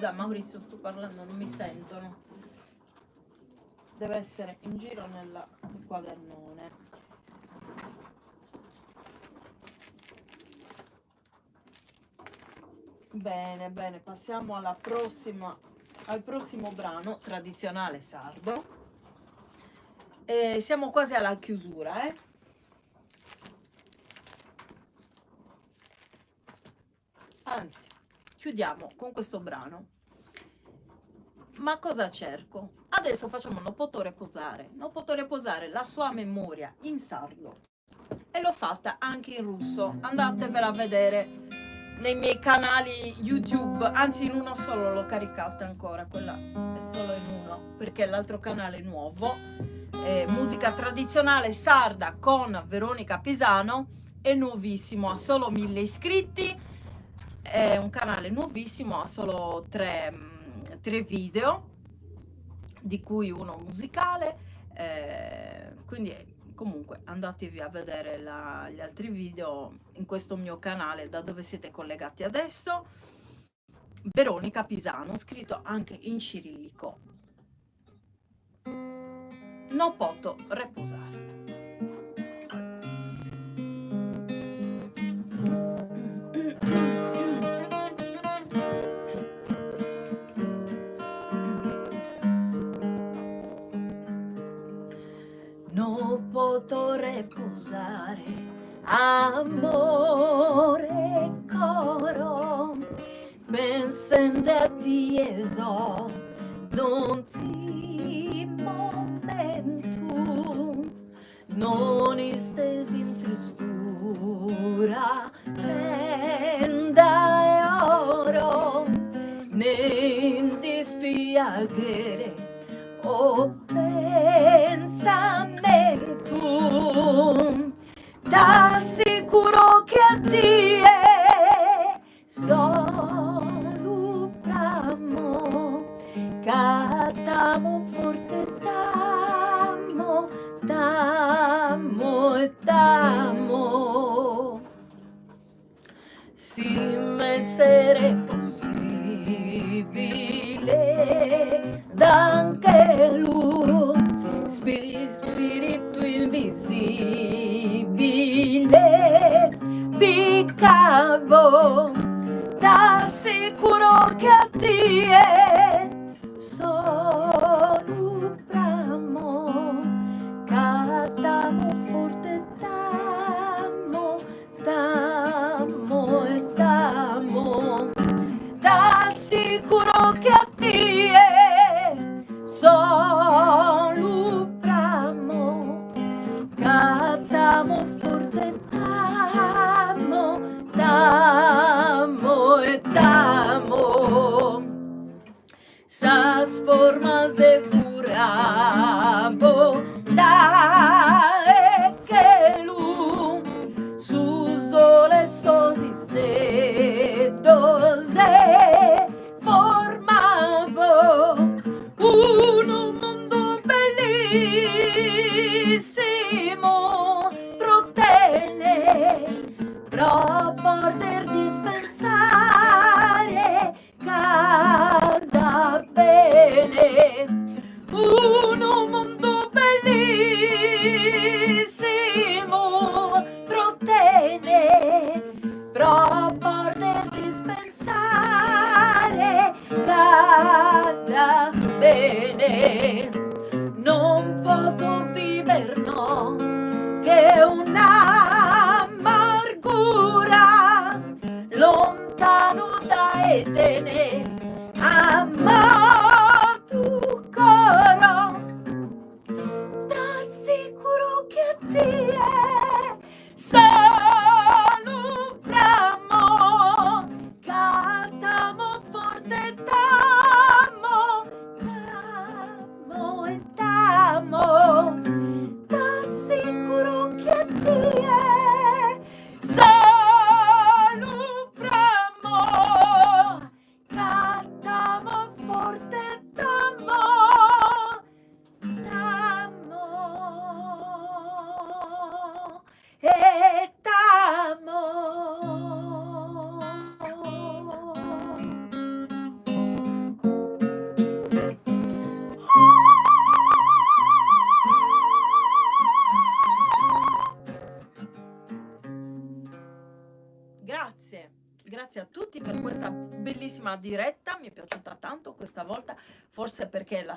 Scusa Maurizio, sto parlando, non mi sentono. Deve essere in giro nel quadernone. Bene, bene, passiamo al prossimo brano tradizionale sardo. Siamo quasi alla chiusura, Anzi, chiudiamo con questo brano. Ma cosa cerco? Adesso facciamo Non potrò riposare. Non potrò riposare la sua memoria in sardo. E l'ho fatta anche in russo. Andatevela a vedere nei miei canali YouTube. Anzi, in uno solo l'ho caricata ancora. Quella è solo in uno, perché l'altro canale è nuovo. Musica tradizionale sarda con Veronica Pisano. È nuovissimo, ha solo 1000 iscritti. È un canale nuovissimo, ha solo 3 video, di cui uno musicale, quindi comunque andatevi a vedere gli altri video in questo mio canale da dove siete collegati adesso. Veronica Pisano, scritto anche in cirillico. Non posso riposare. Non potrò riposare, amore coro, pensando a ti eso, non si momento, non stesi in tristura, prenda e oro, ne in dispiacere, o pensamento, t'assicuro che a te solo bramo, catamo forte t'amo, t'amo e t'amo. Si m'essere possibile d'anche lui, spirito invisibile, piccavo, t'assicuro che a te solo bramo, catamo forte t'amo, t'amo e t'amo, t'assicuro che a te solo bramo, catamo forte t'amo, t'amo e t'amo. Sas formas e furabo da e che lu sus dole sosiste dose formavo un mondo bellissimo protene pro poter dispensare cada bene un mondo bellissimo protene pro poter dispensare cada bene. Non posso viver no che un'amargura lontano da Edene amato coro, t'assicuro che ti è solo bramo, catamo forte t'amo, t'amo e t'amo, t'assicuro che ti è solo bramo, catamo forte Grazie a tutti per questa bellissima diretta, mi è piaciuta tanto questa volta, forse perché la